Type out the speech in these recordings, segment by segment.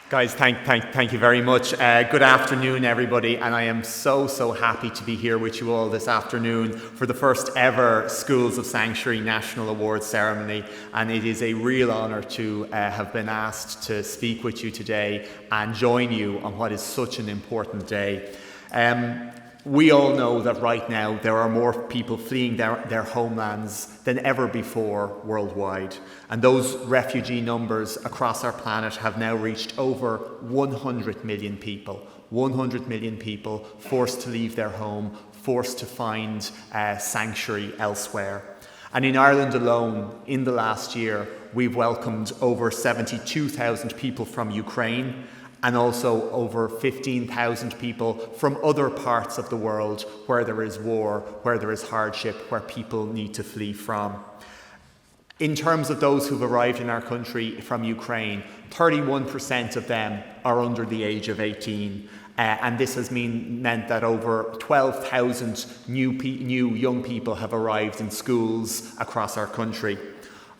Guys, thank you very much. Good afternoon, everybody, and I am so happy to be here with you all this afternoon for the first ever Schools of Sanctuary National Awards ceremony, and it is a real honour to have been asked to speak with you today and join you on what is such an important day. We all know that right now there are more people fleeing their homelands than ever before worldwide. And those refugee numbers across our planet have now reached over 100 million people. 100 million people forced to leave their home, forced to find sanctuary elsewhere. And in Ireland alone, in the last year, we've welcomed over 72,000 people from Ukraine, and also over 15,000 people from other parts of the world where there is war, where there is hardship, where people need to flee from. In terms of those who've arrived in our country from Ukraine, 31% of them are under the age of 18. And this has meant that over 12,000 new young people have arrived in schools across our country.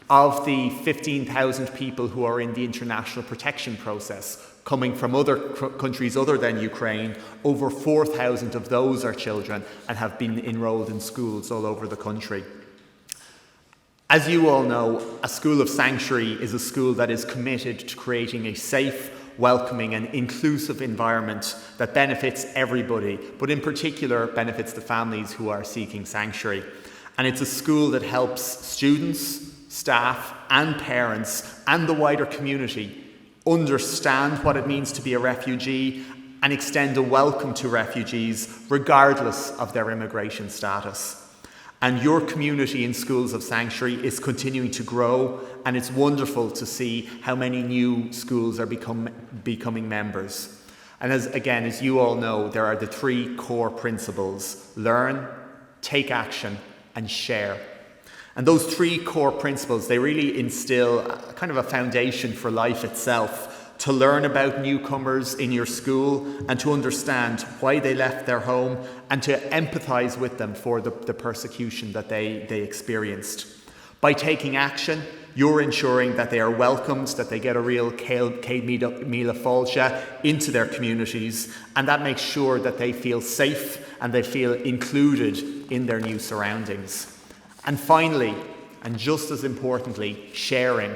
Of the 15,000 people who are in the international protection process, coming from other countries other than Ukraine, over 4,000 of those are children and have been enrolled in schools all over the country. As you all know, a school of sanctuary is a school that is committed to creating a safe, welcoming and inclusive environment that benefits everybody, but in particular benefits the families who are seeking sanctuary. And it's a school that helps students, staff and parents and the wider community understand what it means to be a refugee and extend a welcome to refugees regardless of their immigration status. And your community in Schools of Sanctuary is continuing to grow, and it's wonderful to see how many new schools are becoming members. And as you all know, there are the three core principles: learn, take action and share. And those three core principles, they really instill kind of a foundation for life itself, to learn about newcomers in your school and to understand why they left their home and to empathise with them for the persecution that they experienced. By taking action, you're ensuring that they are welcomed, that they get a real Céad Míle Fáilte into their communities, and that makes sure that they feel safe and they feel included in their new surroundings. And finally, and just as importantly, sharing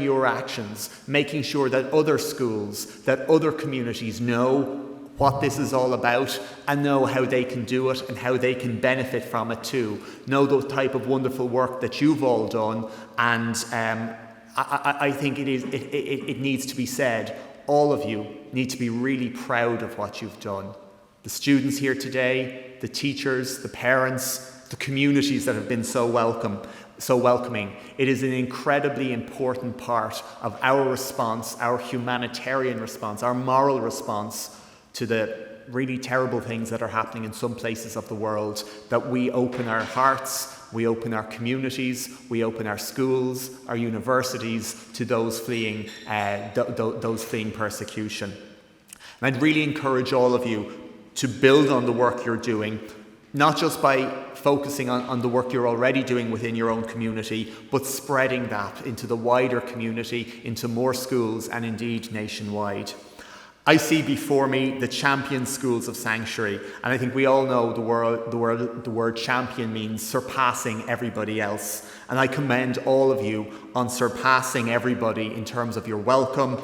your actions, making sure that other schools, that other communities know what this is all about and know how they can do it and how they can benefit from it too. Know the type of wonderful work that you've all done, and I think it needs to be said, all of you need to be really proud of what you've done. The students here today, the teachers, the parents, the communities that have been so welcoming. It is an incredibly important part of our response, our humanitarian response, our moral response to the really terrible things that are happening in some places of the world, that we open our hearts, we open our communities, we open our schools, our universities to those fleeing persecution. And I'd really encourage all of you to build on the work you're doing, not just by focusing on the work you're already doing within your own community, but spreading that into the wider community, into more schools and indeed nationwide. I see before me the champion Schools of Sanctuary, and I think we all know the word champion means surpassing everybody else. And I commend all of you on surpassing everybody in terms of your welcome,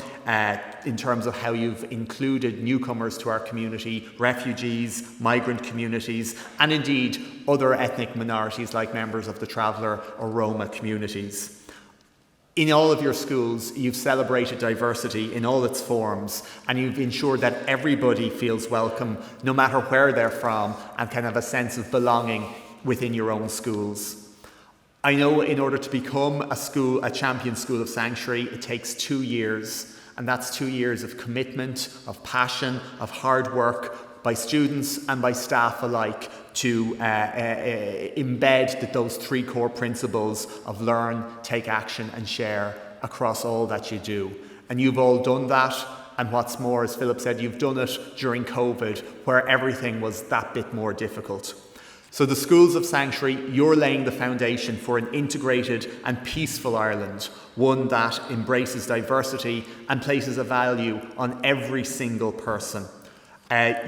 in terms of how you've included newcomers to our community, refugees, migrant communities, and indeed other ethnic minorities like members of the Traveller or Roma communities. In all of your schools, you've celebrated diversity in all its forms, and you've ensured that everybody feels welcome, no matter where they're from, and can have a sense of belonging within your own schools. I know in order to become a champion School of Sanctuary, it takes 2 years, and that's 2 years of commitment, of passion, of hard work by students and by staff alike to embed those three core principles of learn, take action and share across all that you do. And you've all done that, and what's more, as Philip said, you've done it during COVID, where everything was that bit more difficult. So the Schools of Sanctuary, you're laying the foundation for an integrated and peaceful Ireland, one that embraces diversity and places a value on every single person.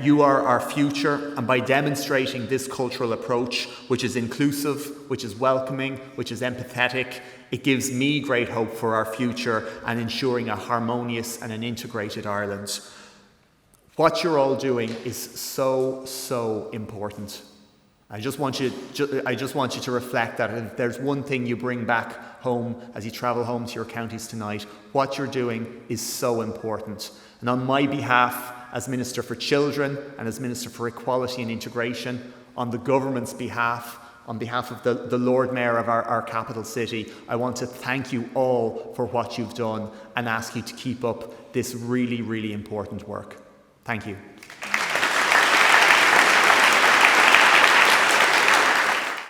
You are our future, and by demonstrating this cultural approach, which is inclusive, which is welcoming, which is empathetic, it gives me great hope for our future and ensuring a harmonious and an integrated Ireland. What you're all doing is so important. I just want you to reflect that if there's one thing you bring back home as you travel home to your counties tonight, what you're doing is so important. And on my behalf, as Minister for Children and as Minister for Equality and Integration, on the government's behalf, on behalf of the Lord Mayor of our capital city, I want to thank you all for what you've done and ask you to keep up this really important work. Thank you.